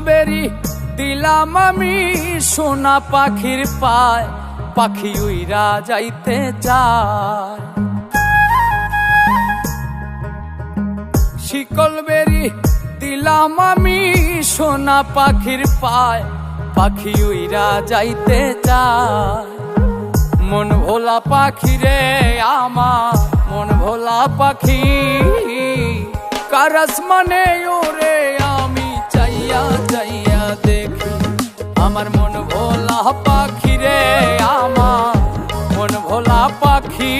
বেরি দিলাম আমি সোনা পাখির পায়, পাখি উইরা যাইতে চায়। শিকল বেরি দিলাম আমি সোনা পাখির পায়, পাখি উইরা যাইতে চায়। মন ভোলা পাখি রে আমার, মন ভোলা পাখি, কার আসমানে ওরে আমি চাইয়া চাইয়া দেখি। আমার মন ভোলা পাখি রে আমার, মন ভোলা পাখি,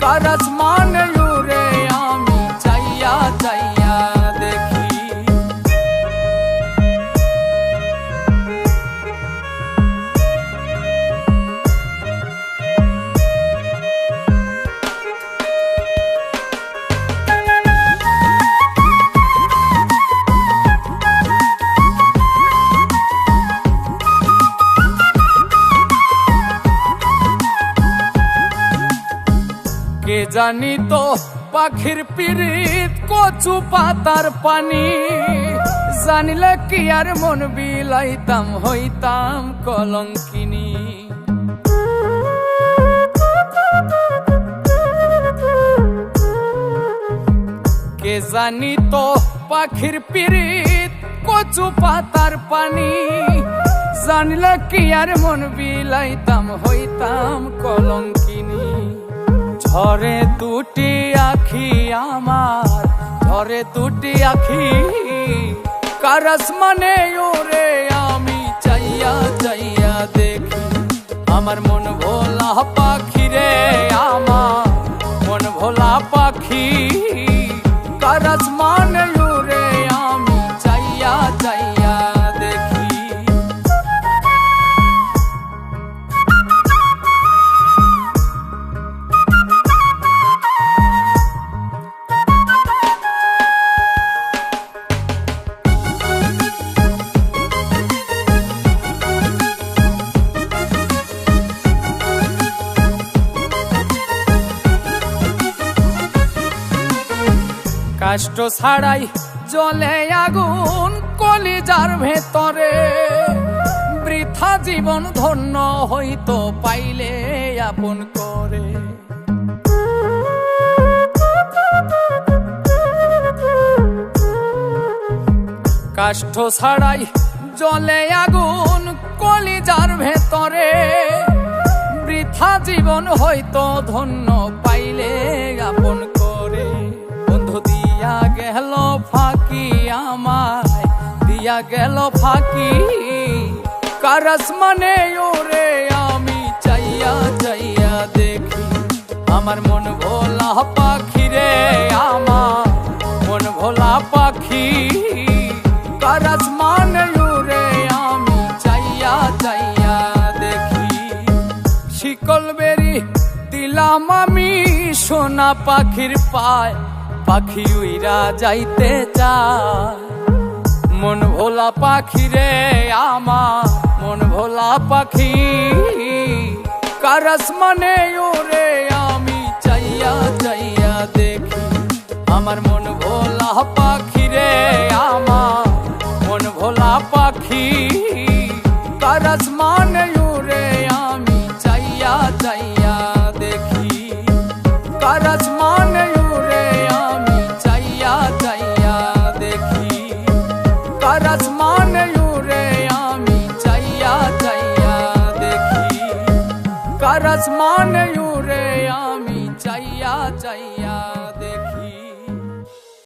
কার আসমানে ওরে আমি চাইয়া চাইয়া দেখি। কে জানি তো পাখির পিরিত কচু পাতার পানি, জানিলে কি আর মন বিলাইতাম হইতাম কলঙ্কিনী। কে জানি তো পাখির পিরিত কচু পাতার পানি, জানিলে কি আর মন বিলাইতাম হইতাম কলঙ্কিনী। ঝরে দুটি আখি আমার, ঝরে দুটি আখি, কার আসমানে ওরে আমি চাইয়া চাইয়া দেখি। আমার মন ভোলা পাখি রে আমার, মন ভোলা পাখি, কার আসমানে ওরে আমি চাইয়া চাইয়া দেখি। কষ্ট ছাড়াই জ্বলে আগুন কলিজার ভেতরে, বৃথা জীবন ধন্য হইতো পাইলে আপন করে। কষ্ট ছাড়াই জ্বলে আগুন কলিজার ভেতরে, বৃথা জীবন হইতো ধন্য পাইলে আপন করে। বন্ধু দিয়া গেল ফাঁকি আমায়, দিয়া গেল ফাঁকি, কার আসমানে ওরে আমি চাইয়া চাইয়া দেখি। আমার মন ভোলা পাখি রে আমার, মন ভোলা পাখি, কার আসমানে ওরে আমি চাইয়া চাইয়া দেখি। শিকল বেরি দিলাম আমি সোনা পাখির পায়, পাখি উইরা যাইতে চায়। মন ভোলা পাখি রে আমার, মন ভোলা পাখি, কার আসমানে ওরে আমি চাইয়া চাইয়া দেখি। আমার মন ভোলা পাখি রে আমার, মন ভোলা পাখি, কার আসমানে ওরে আমি চাইয়া চাইয়া দেখি। কার আসমানে ওরে আমি চাইয়া চাইয়া দেখি। কার আসমানে ওরে আমি চাইয়া চাইয়া দেখি। কার আসমানে